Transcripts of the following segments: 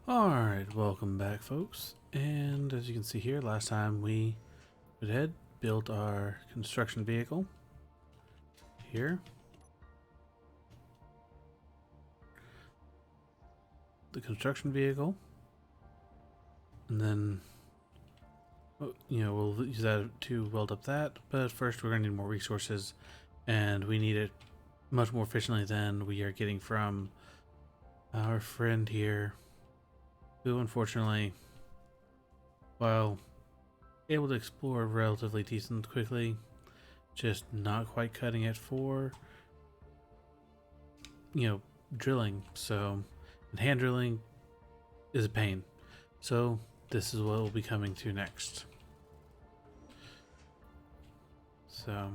Alright, welcome back folks, and as you can see here, last time we had built our construction vehicle here. The construction vehicle, and then we'll use that to weld up that, but first we're going to need more resources, and we need it much more efficiently than we are getting from our friend here, who unfortunately, while able to explore relatively decent quickly, just not quite cutting it for drilling. So, and hand drilling is a pain, so this is what we'll be coming to next. So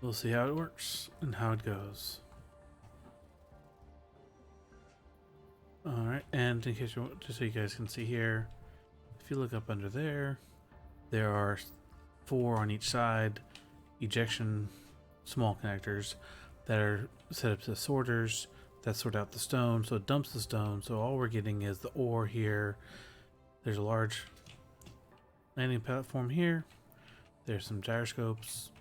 we'll see how it works and how it goes. Alright, and in case you just so you guys can see here, if you look up under there, there are 4 on each side ejection small connectors that are set up to sorters that sort out the stone, so it dumps the stone, so all we're getting is the ore here. There's a large landing platform here, there's some gyroscopes.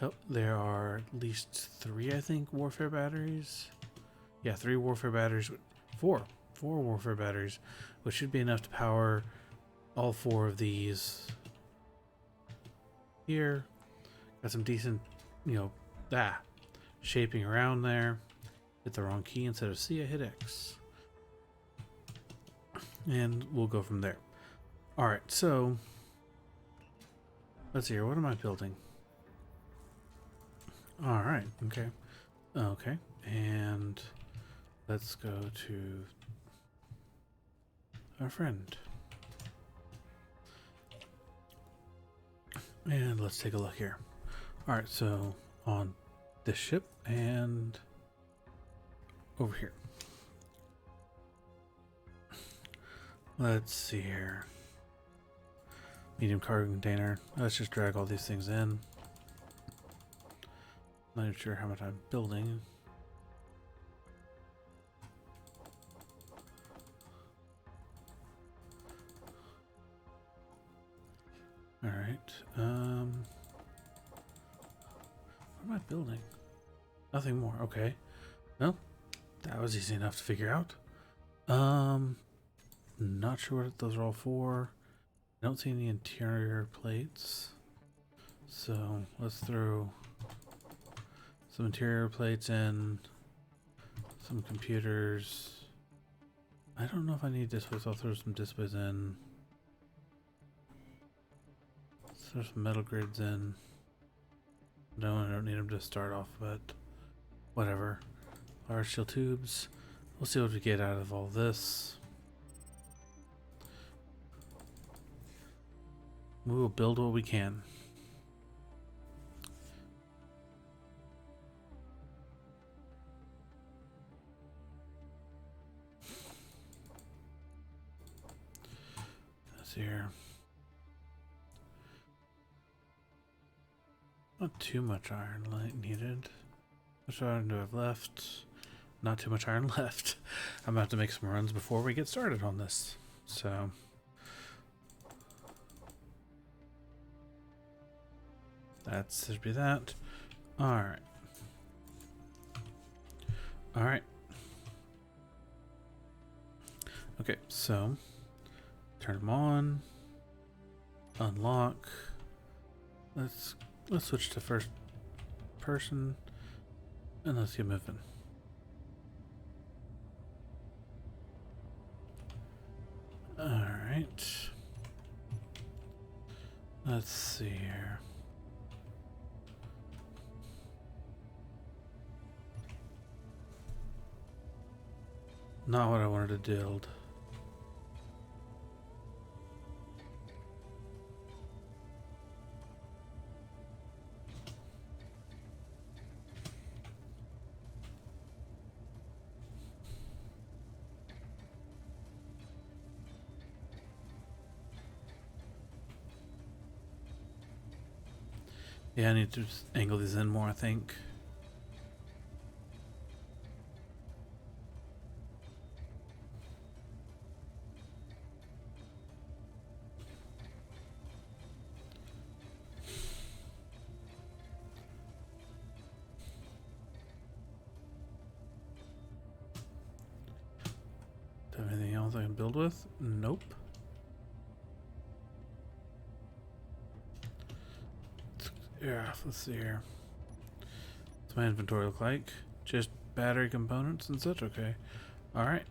Oh, there are at least 3, I think, warfare batteries. Yeah, 3 warfare batteries. 4 warfare batteries, which should be enough to power all 4 of these here. Got some decent, shaping around there. Hit the wrong key instead of C, I hit X. And we'll go from there. Alright, so let's see here. What am I building? Alright, okay. Okay, and let's go to our friend. And let's take a look here. Alright, so on this ship and over here. Let's see here. Medium cargo container. Let's just drag all these things in. Not even sure how much I'm building. Alright, what am I building? Nothing more, okay. Well, that was easy enough to figure out. Not sure what those are all for. I don't see any interior plates. So let's throw some interior plates in, some computers. I don't know if I need displays, I'll throw some displays in. Throw some metal grids in. No, I don't need them to start off, but whatever. Large steel tubes. We'll see what we get out of all this. We will build what we can. That's here. Not too much iron light needed. How much iron do I have left? Not too much iron left. I'm about to make some runs before we get started on this. So that should be that. Alright. Alright. Okay, so turn them on. Unlock. Let's switch to first person and let's get moving. Alright. Let's see here. Not what I wanted to build. Yeah, I need to just angle these in more, I think. Have anything else I can build with? Nope. Yeah, let's see here. What's my inventory look like? Just battery components and such? Okay. Alright.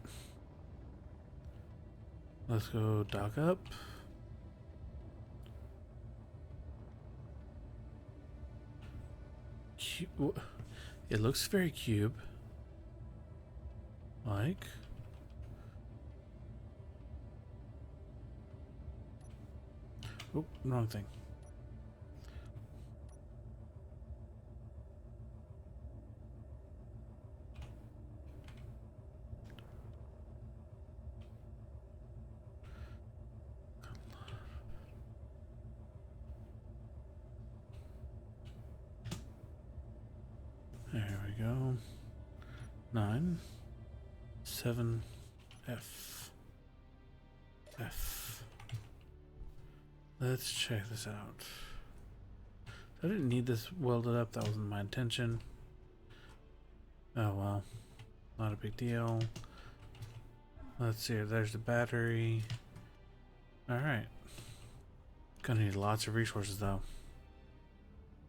Let's go dock up. It looks very cube. Like. Oh, wrong thing. There we go. 9, 7, F. Let's check this out. I didn't need this welded up. That wasn't my intention. Oh well. Not a big deal. Let's see. There's the battery. Alright. Gonna need lots of resources though.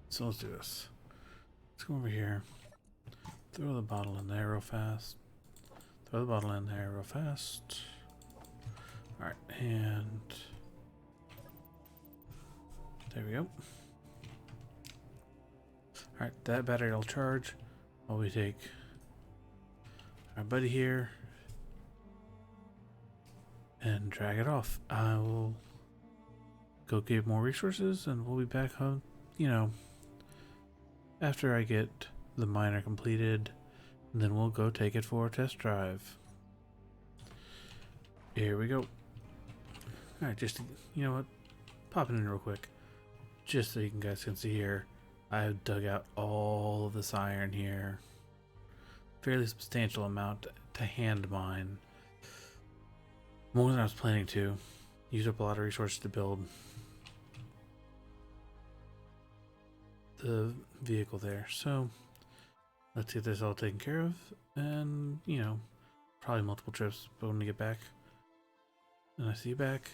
So let's do this. Let's go over here. Throw the bottle in there real fast. Throw the bottle in there real fast. Alright, and there we go. Alright, that battery will charge while we take our buddy here and drag it off. I will go get more resources and we'll be back home, you know, after I get the miner completed, and then we'll go take it for a test drive. Here we go. Alright, just to, you know what, pop it in real quick, just so you guys can see here. I've dug out all of this iron here. Fairly substantial amount to hand mine. More than I was planning to. Used up a lot of resources to build the vehicle there. So let's get this all taken care of, and you know, probably multiple trips. But when we get back and I see you back,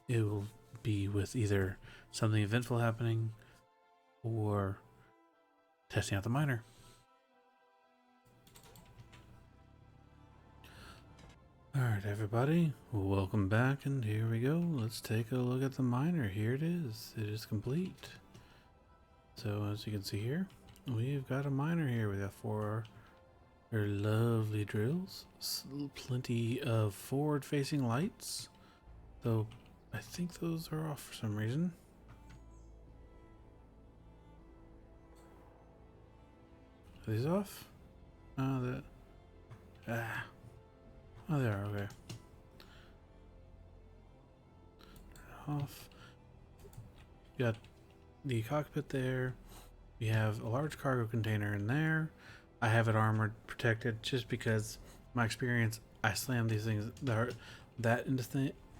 it will be with either something eventful happening or testing out the miner. Alright everybody, welcome back, and here we go. Let's take a look at the miner. Here it is. It is complete. So as you can see here, we've got a miner here. We got 4 very lovely drills. Plenty of forward facing lights, though I think those are off for some reason. Are these off? Oh, oh, they are, okay. Off. We got the cockpit there. We have a large cargo container in there. I have it armored, protected, just because my experience, I slammed these things,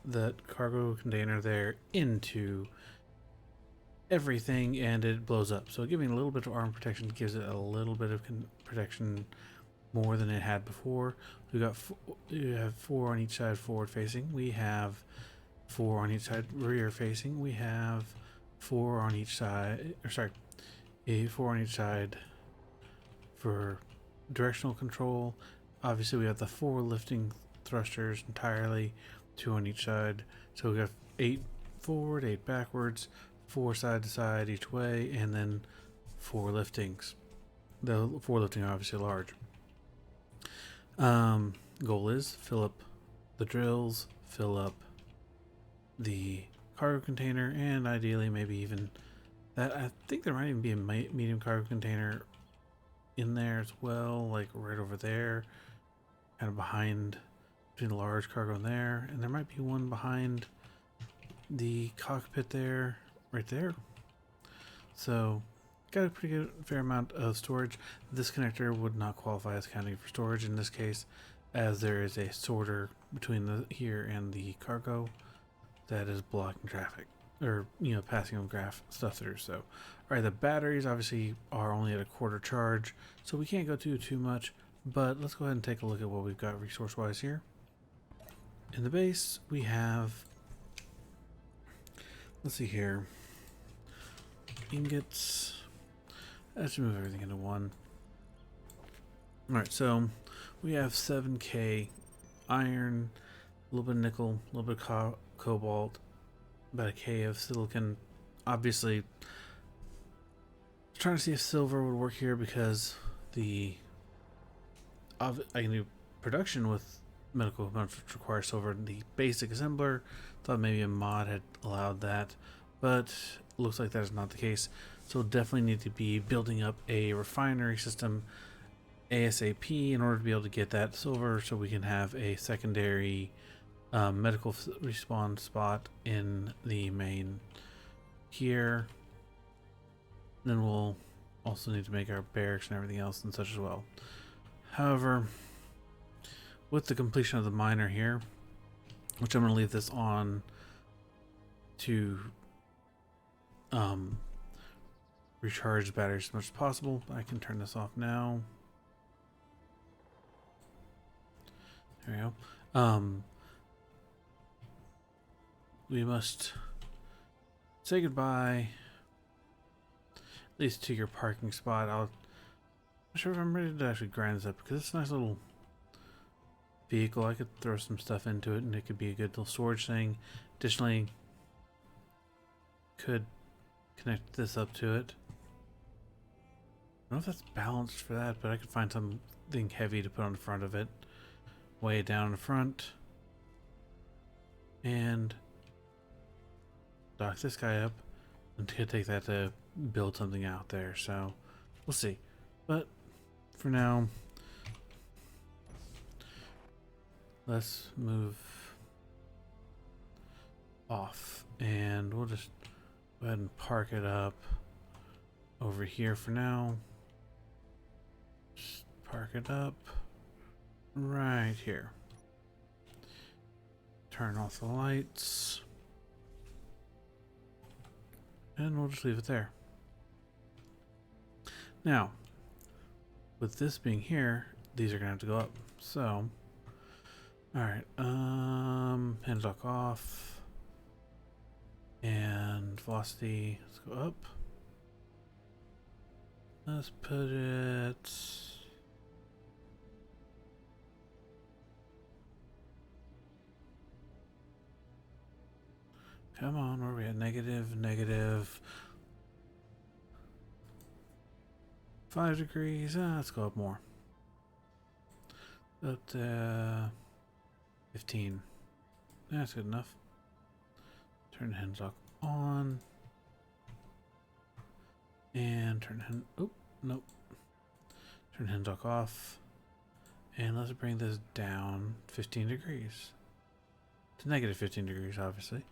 that cargo container there into everything, and it blows up. So giving a little bit of armor protection gives it a little bit of protection more than it had before. We have 4 on each side forward facing. We have 4 on each side rear facing. We have 4 on each side, 4 on each side for directional control. Obviously we have the 4 lifting thrusters entirely, 2 on each side. So we have 8 forward, 8 backwards, 4 side to side each way, and then 4 liftings. The 4 lifting are obviously large. Goal is fill up the drills, fill up the cargo container, and ideally maybe even that. I think there might even be a medium cargo container in there as well, like right over there, kind of behind, between the large cargo in there, and there might be one behind the cockpit there, right there. So got a pretty good fair amount of storage. This connector would not qualify as counting for storage in this case, as there is a sorter between the here and the cargo that is blocking traffic, or you know, passing of graph stuff through. So alright, the batteries obviously are only at a quarter charge, so we can't go too much, But let's go ahead and take a look at what we've got resource-wise here. In the base, we have, let's see here, ingots. Let's move everything into one. Alright, so we have 7k iron, a little bit of nickel, a little bit of cobalt, about a K of silicon. Obviously, trying to see if silver would work here because I can do production with medical components which require silver. The basic assembler thought maybe a mod had allowed that, but looks like that is not the case. So we'll definitely need to be building up a refinery system ASAP in order to be able to get that silver, so we can have a secondary medical respawn spot in the main here. Then we'll also need to make our barracks and everything else and such as well. However, with the completion of the miner here, which I'm going to leave this on to recharge the batteries as much as possible. I can turn this off now. There we go. We must say goodbye, at least to your parking spot. I'm not sure if I'm ready to actually grind this up because it's a nice little vehicle. I could throw some stuff into it and it could be a good little storage thing. Additionally, could connect this up to it. I don't know if that's balanced for that, but I could find something heavy to put on the front of it. Way down in the front. And dock this guy up and take that to build something out there. So we'll see. But for now, let's move off and we'll just go ahead and park it up over here for now. Just park it up right here. Turn off the lights. And we'll just leave it there. Now, with this being here, these are gonna have to go up. So, alright, hand dock off. And velocity, let's go up. Let's put it come on, where are we at? Negative 5 degrees. Let's go up more. Up to 15. That's good enough. Turn hand dock on. And turn hand. Oh, nope. Turn hand dock off. And let's bring this down 15 degrees. To negative 15 degrees, obviously.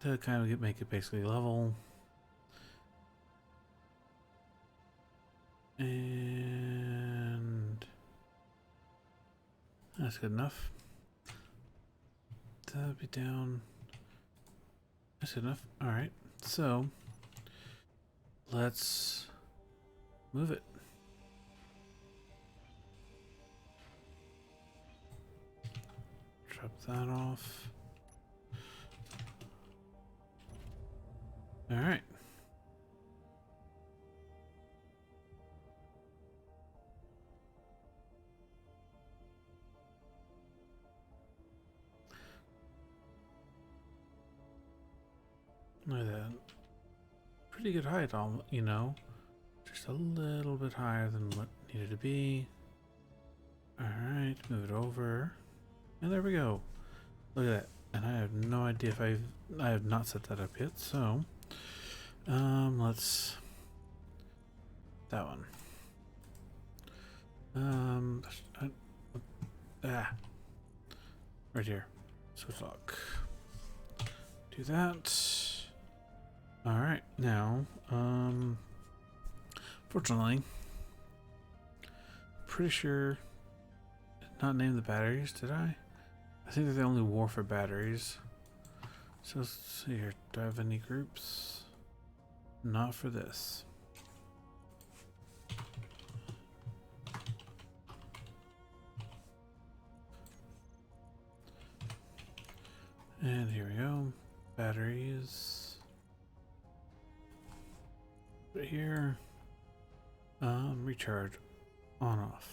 To kind of make it basically level. And that's good enough. That'll be down. That's good enough. Alright, so let's move it. Drop that off. All right. Look at that. Pretty good height, you know. Just a little bit higher than what needed to be. All right, move it over. And there we go. Look at that. And I have no idea if I have not set that up yet, so let's that one. Right here. Switch lock. Do that. All right. Now, fortunately, pretty sure I did not name the batteries, did I? I think they're the only warfare batteries. So let's see here. Do I have any groups? Not for this. And here we go. Batteries. Right here. Recharge on off.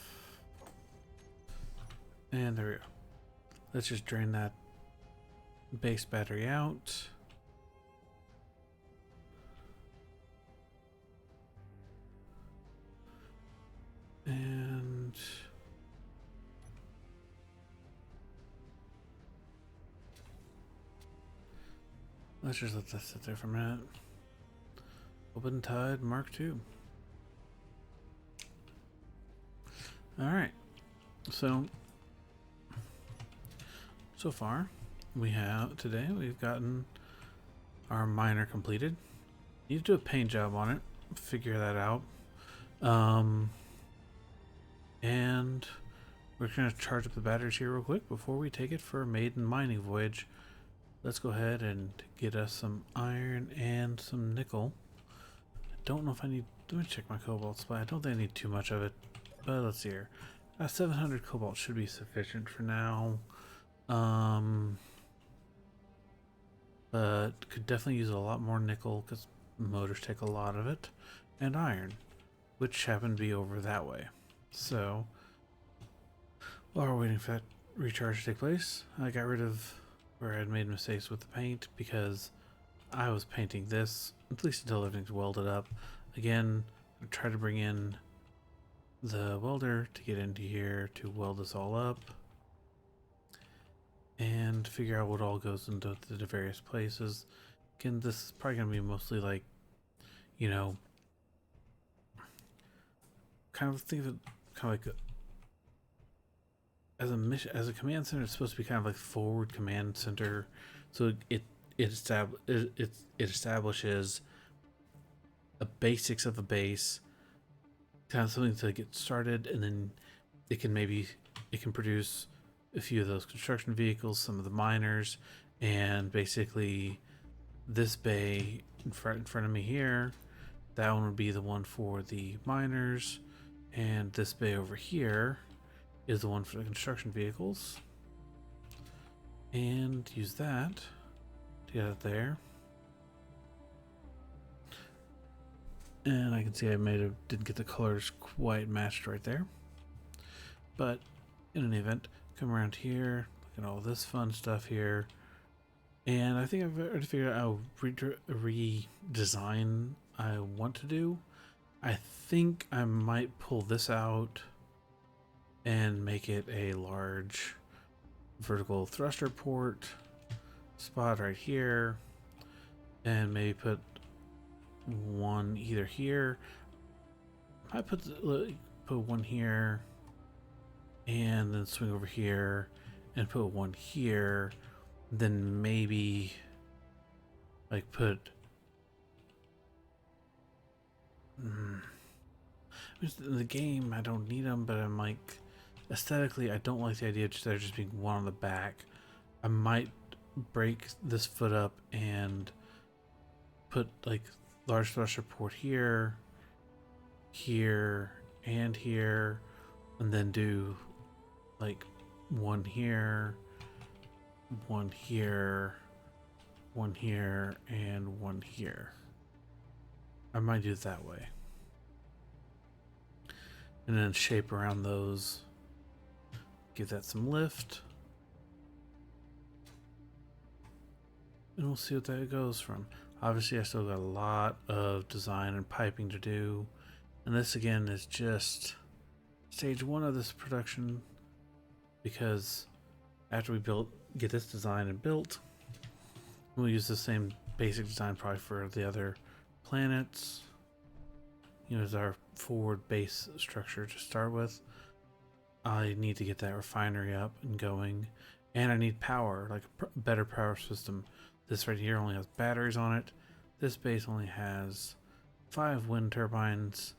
And there we go. Let's just drain that base battery out. And let's just let that sit there for a minute. Open Tide Mark II. Alright. So far, we've gotten our miner completed. Need to do a paint job on it. Figure that out. And we're going to charge up the batteries here real quick before we take it for a maiden mining voyage. Let's go ahead and get us some iron and some nickel. I don't know if I need... Let me check my cobalt supply. I don't think I need too much of it. But let's see here. 700 cobalt should be sufficient for now. But could definitely use a lot more nickel because motors take a lot of it. And iron, which happen to be over that way. So, while we're waiting for that recharge to take place, I got rid of where I had made mistakes with the paint because I was painting this, at least until everything's welded up. Again, I try to bring in the welder to get into here to weld this all up and figure out what all goes into the various places. Again, this is probably going to be mostly like, you know, kind of think of it kind of like as a mission, as a command center. It's supposed to be kind of like forward command center, so it establishes a basics of a base, kind of something to get started, and then it can produce a few of those construction vehicles, some of the miners, and basically this bay in front of me here, that one would be the one for the miners. And this bay over here is the one for the construction vehicles. And use that to get it there. And I can see I didn't get the colors quite matched right there. But in any event, come around here, look at all this fun stuff here. And I think I've already figured out how redesign I want to do. I think I might pull this out and make it a large vertical thruster port spot right here, and maybe put one either here. I put one here, and then swing over here and put one here. Then maybe like put in the game I don't need them, but I'm like, aesthetically I don't like the idea of there just being one on the back. I might break this foot up and put like large thruster port here, here, and here, and then do like one here, one here, one here, and one here. I might do it that way. And then shape around those. Give that some lift. And we'll see what that goes from. Obviously, I still got a lot of design and piping to do. And this, again, is just stage one of this production. Because after we get this design and built, we'll use the same basic design probably for the other planets, you know, as our forward base structure to start with. I need to get that refinery up and going, and I need power, like a better power system. This right here only has batteries on it. This base only has 5 wind turbines,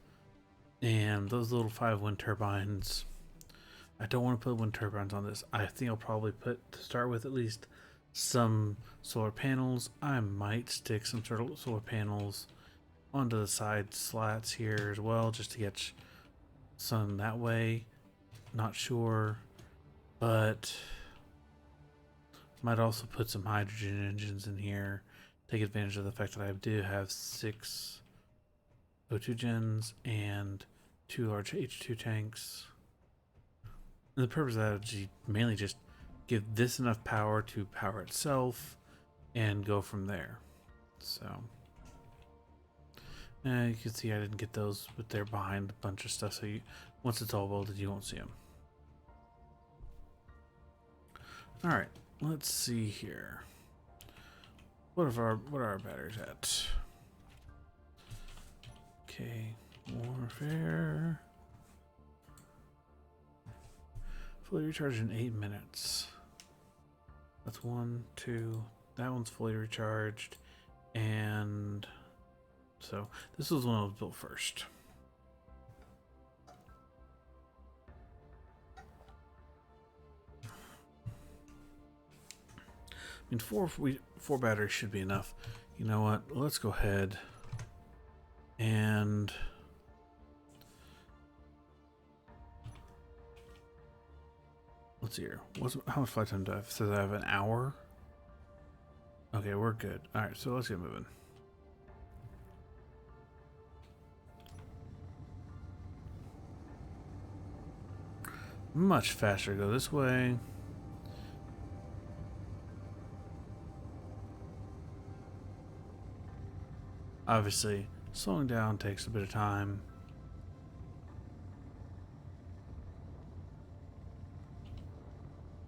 and those little 5 wind turbines, I don't want to put wind turbines on this. I think I'll probably put, to start with, at least some solar panels. I might stick some sort of solar panels onto the side slats here as well, just to get sun that way. Not sure, but Might also put some hydrogen engines in here. Take advantage of the fact that I do have 6 O2 gens and 2 large H2 tanks. And the purpose of that is mainly just give this enough power to power itself and go from there. So you can see I didn't get those, but they're behind a bunch of stuff, so once it's all welded you won't see them. Alright, let's see here. What are our batteries at? Okay, warfare. Fully recharged in 8 minutes. That's 1, 2. That one's fully recharged. And so this was one I was built first. I mean, four batteries should be enough. You know what? Let's go ahead and let's see here. How much flight time do I have? Says I have an hour. Okay, we're good. All right, so let's get moving. Much faster to go this way. Obviously, slowing down takes a bit of time.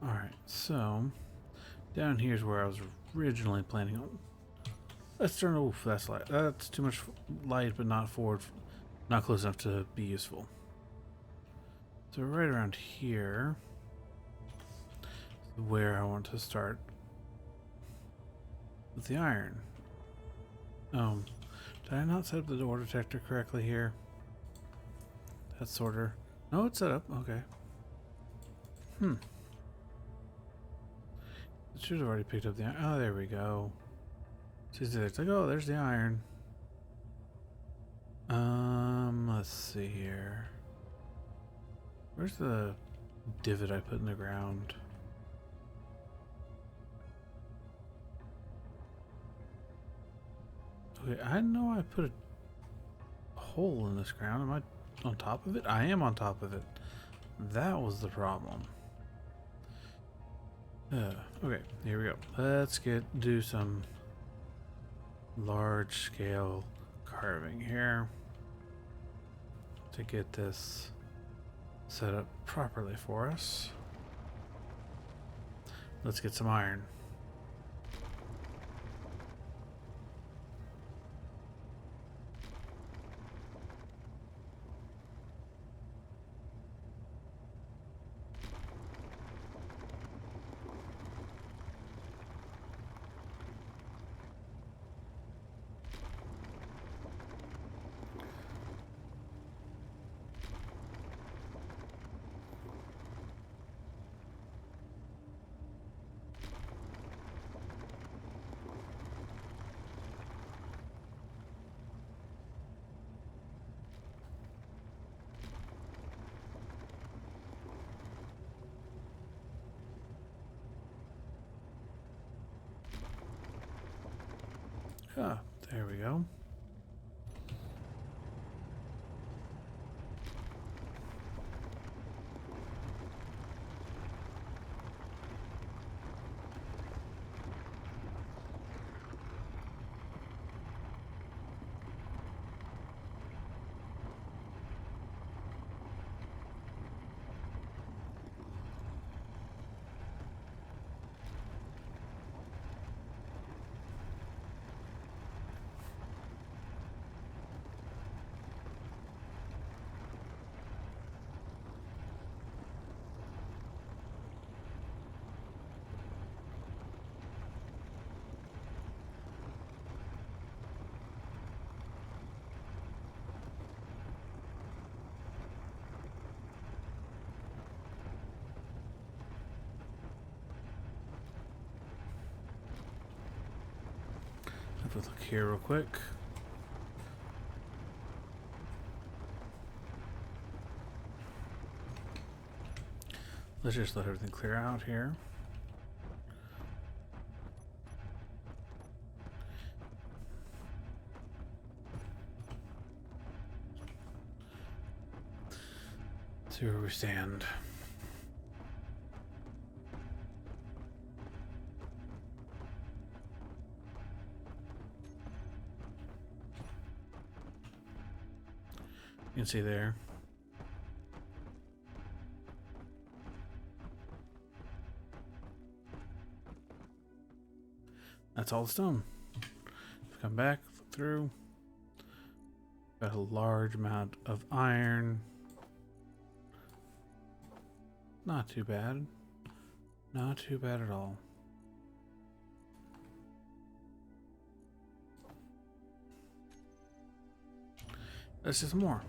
Alright, so down here's where I was originally planning on. Let's turn. Oof, that's light. That's too much light, but not forward, not close enough to be useful. So right around here is where I want to start with the iron. Did I not set up the door detector correctly here? That's sorter. No, it's set up. Okay. It should have already picked up the iron. Oh, there we go. It's like, oh, there's the iron. Let's see here. Where's the divot I put in the ground? Okay, I know I put a hole in this ground. Am I on top of it? I am on top of it. That was the problem. Okay, here we go. Let's do some large scale carving here to get this set up properly for us. Let's get some iron. Ah, there we go. Have a look here real quick. Let's just let everything clear out here. See where we stand. You can see there. That's all the stone. Come back, flip through. Got a large amount of iron. Not too bad. Not too bad at all. Let's do some more.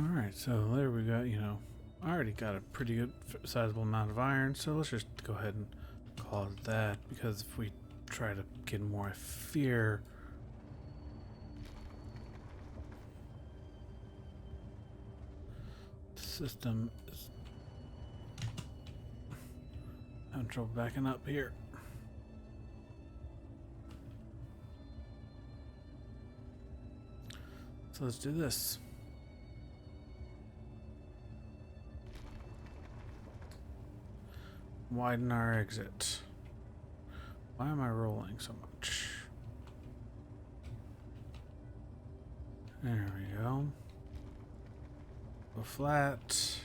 Alright, so there we go. You know, I already got a pretty good sizable amount of iron, so let's just go ahead and call it that, because if we try to get more, I fear the system is having trouble backing up here. So let's do this. Widen our exit. Why am I rolling so much? There we go. Go flat.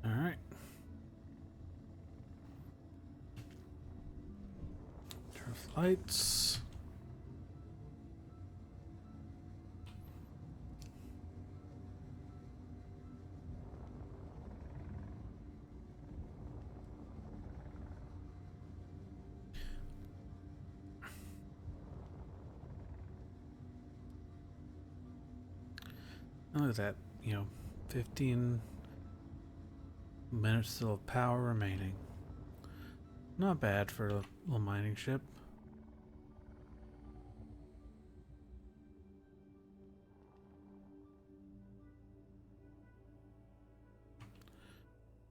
Alright. Turn off lights. Look at that, 15 minutes still of power remaining. Not bad for a little mining ship.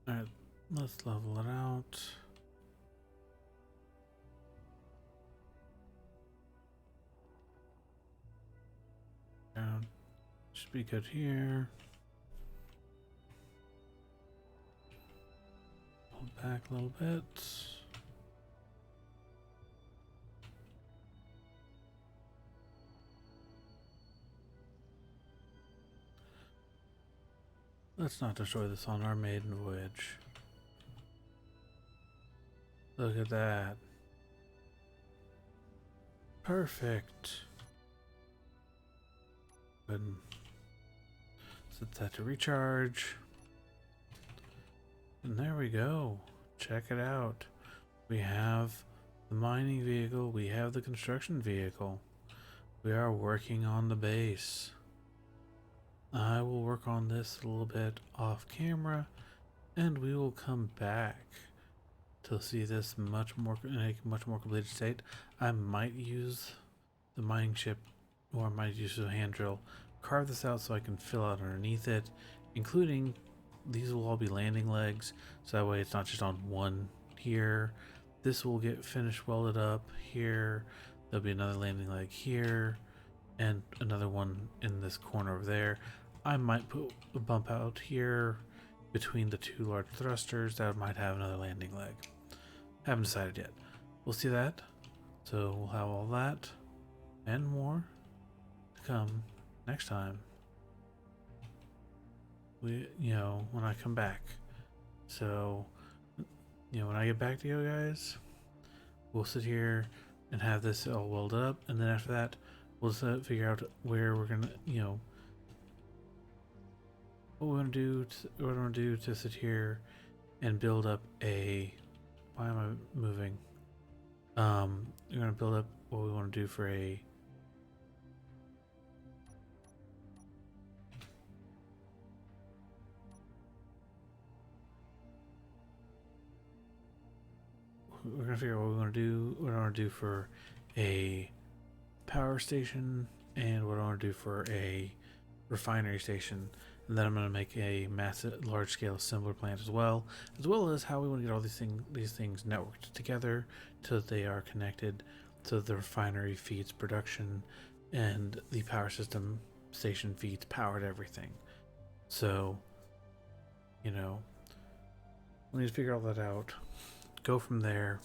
Alright, let's level it out. Down. Should be good here. Pull back a little bit. Let's not destroy this on our maiden voyage. Look at that. Perfect. Good. Set that to recharge. And there we go. Check it out. We have the mining vehicle. We have the construction vehicle. We are working on the base. I will work on this a little bit off camera, and we will come back to see this in a much more completed state. I might use the mining ship, or I might use a hand drill, carve this out so I can fill out underneath it, including these will all be landing legs, so that way it's not just on one here. This will get finished welded up here. There'll be another landing leg here, and another one in this corner over there. I might put a bump out here between the two large thrusters that might have another landing leg. Haven't decided yet. We'll see that. So we'll have all that and more to come next time. When I come back. So, when I get back to you guys, we'll sit here, and have this all welded up, and then after that, we'll figure out where we're gonna, what we're gonna do to sit here and build up a. Why am I moving? We're gonna build up what we want to do for a. We're gonna figure out what we want to do. What I want to do for a power station, and what I want to do for a refinery station, and then I'm going to make a massive, large-scale assembler plant as well as how we want to get all these things networked together so that they are connected, so the refinery feeds production, and the power system station feeds power to everything. So, we need to figure all that out. Go from there,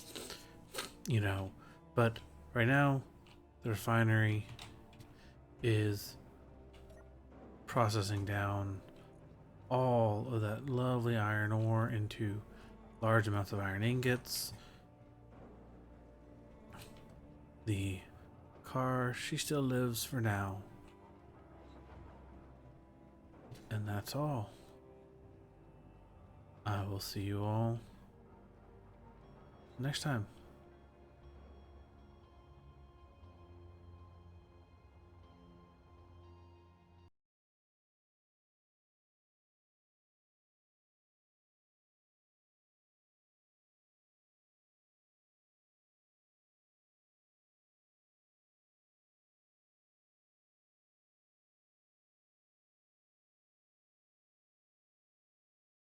But right now, the refinery is processing down all of that lovely iron ore into large amounts of iron ingots. The car, she still lives for now. And that's all. I will see you all next time.